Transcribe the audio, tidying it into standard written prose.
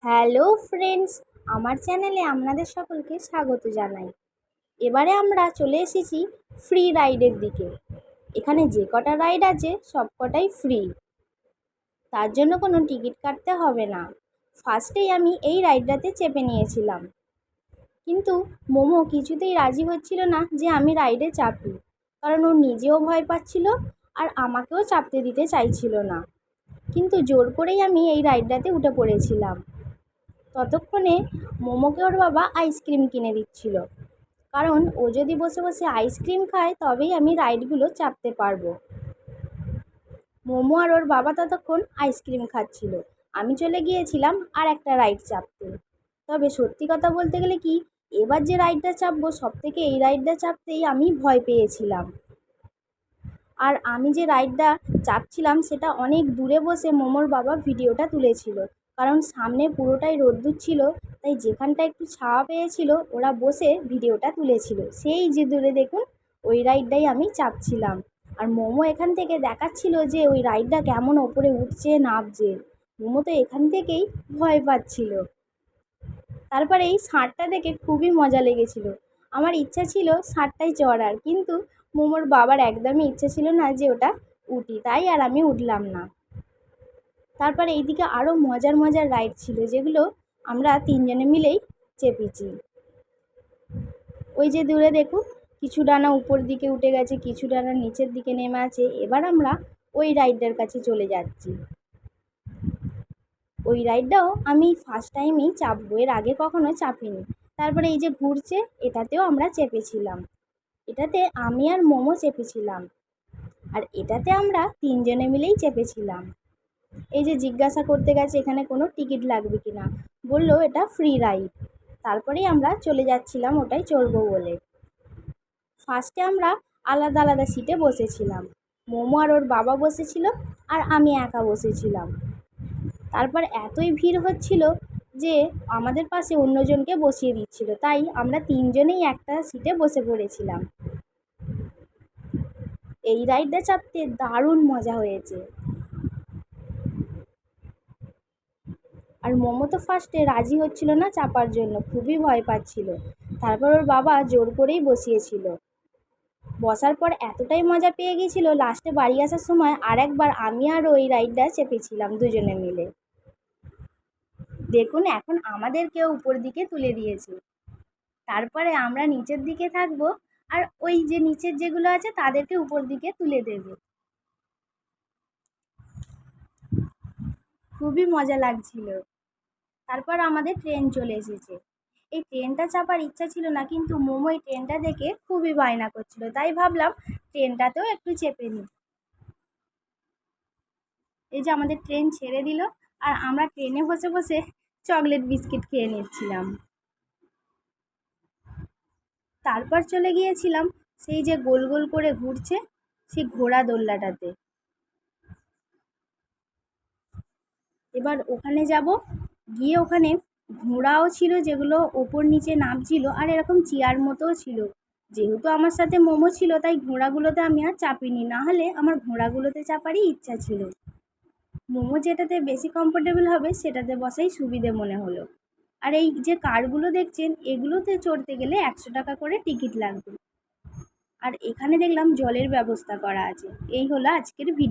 Hello friends, আমার চ্যানেলে আপনাদের সকলকে স্বাগত জানাই। এবারে আমরা চলে এসেছি ফ্রি রাইডের দিকে। এখানে যে কটা রাইড আছে সব কটাই ফ্রি, তার জন্য কোনো টিকিট কাটতে হবে না। ফার্স্টেই আমি এই রাইডটাতে চেপে নিয়েছিলাম, কিন্তু মোমো কিছুতেই রাজি হচ্ছিল না যে আমি রাইডে চাপি, কারণ ও নিজেও ভয় পাচ্ছিল আর আমাকেও চাপতে দিতে চাইছিল না। কিন্তু জোর করেই আমি এই রাইডটাতে উঠে পড়েছিলাম। ততক্ষণে মোমোকে ওর বাবা আইসক্রিম কিনে দিচ্ছিল, কারণ ও যদি বসে বসে আইসক্রিম খায় তবেই আমি রাইডগুলো চাপতে পারবো। মোমো আর ওর বাবা ততক্ষণ আইসক্রিম খাচ্ছিল, আমি চলে গিয়েছিলাম আর একটা রাইড চাপতে। তবে সত্যি কথা বলতে গেলে কি, এবার যে রাইডটা চাপবো সব থেকে এই রাইডটা চাপতেই আমি ভয় পেয়েছিলাম। আর আমি যে রাইডটা চাপছিলাম সেটা অনেক দূরে বসে মোমোর বাবা ভিডিওটা তুলেছিল, কারণ সামনে পুরোটাই রোদ্দুর ছিল, তাই যেখানটা একটু ছাওয়া পেয়েছিল ওরা বসে ভিডিওটা তুলেছিল। সেই যে দূরে দেখুন, ওই রাইডটাই আমি চাপছিলাম। আর মোমো এখান থেকে দেখাচ্ছিল যে ওই রাইডটা কেমন ওপরে উঠছে নামছে। মোমো তো এখান থেকেই ভয় পাচ্ছিল। তারপরে এই ষাঁড়টা দেখে খুবই মজা লেগেছিল। আমার ইচ্ছা ছিল ষাঁড়টায় চড়ার, কিন্তু মোমোর বাবার একদমই ইচ্ছে ছিল না যে ওটা উঠি, তাই আর আমি উঠলাম না। তারপরে এইদিকে আরও মজার মজার রাইড ছিল, যেগুলো আমরা তিনজনে মিলেই চেপেছি। ওই যে দূরে দেখুন, কিছু ডানা উপর দিকে উঠে গেছে, কিছু ডানা নিচের দিকে নেমে আছে। এবার আমরা ওই রাইডটার কাছে চলে যাচ্ছি। ওই রাইডটাও আমি ফার্স্ট টাইমই চাপবো, এর আগে কখনো চাপিনি। তারপরে এই যে ঘুরছে, এটাতেও আমরা চেপেছিলাম। এটাতে আমি আর মোমো চেপেছিলাম, আর এটাতে আমরা তিনজনে মিলেই চেপেছিলাম। এই যে জিজ্ঞাসা করতে গেছে এখানে কোনো টিকিট লাগবে কি না, বললো এটা ফ্রি রাইড। তারপরেই আমরা চলে যাচ্ছিলাম ওটাই চড়বো বলে। ফার্স্টে আমরা আলাদা আলাদা সিটে বসেছিলাম। মোমো আর ওর বাবা বসেছিল, আর আমি একা বসেছিলাম। তারপর এতই ভিড় হচ্ছিল যে আমাদের পাশে অন্যজনকে বসিয়ে দিচ্ছিল, তাই আমরা তিনজনেই একটা সিটে বসে পড়েছিলাম। এই রাইডটা চাপতে দারুণ মজা হয়েছে। আর মোমো তো ফার্স্টে রাজি হচ্ছিল না চাপার জন্য, খুবই ভয় পাচ্ছিল। তারপর ওর বাবা জোর করেই বসিয়েছিল। বসার পর এতটাই মজা পেয়ে গেছিলো, লাস্টে বাড়ি আসার সময় আর একবার আমি আর ওই রাইডটা চেপেছিলাম দুজনে মিলে। দেখুন, এখন আমাদেরকেও উপর দিকে তুলে দিয়েছে। তারপরে আমরা নিচের দিকে থাকবো, আর ওই যে নিচের যেগুলো আছে তাদেরকে উপর দিকে তুলে দেবে। খুবই মজা লাগছিল। তারপর আমাদের ট্রেন চলে এসেছে। এই ট্রেনটা চাপার ইচ্ছা ছিল না, কিন্তু মোমো এই ট্রেনটা দেখে খুবই বায়না করছিল, তাই ভাবলাম ট্রেনটাতেও একটু চেপে নিই। এই যে আমাদের ট্রেন ছেড়ে দিল, আর আমরা ট্রেনে বসে বসে চকলেট বিস্কিট খেয়ে নিচ্ছিলাম। তারপর চলে গিয়েছিলাম সেই যে গোল গোল করে ঘুরছে সেই ঘোড়া দোলনাটাতে। এবার ওখানে যাব, গিয়ে ওখানে ঘোড়াও ছিল যেগুলো ওপর নিচে নামছিল, আর এরকম চেয়ার মতোও ছিল। যেহেতু আমার সাথে মোমো ছিল তাই ঘোড়াগুলোতে আমি আর চাপিনি, না হলে আমার ঘোড়াগুলোতে চাপারই ইচ্ছা ছিল। মোমো যেটাতে বেশি কমফোর্টেবল হবে সেটাতে বসাই সুবিধে মনে হলো। আর এই যে কারগুলো দেখছেন, এগুলোতে চড়তে গেলে 100 টাকা করে টিকিট লাগবে। আর এখানে দেখলাম জলের ব্যবস্থা করা আছে। এই হলো আজকের ভিডিও।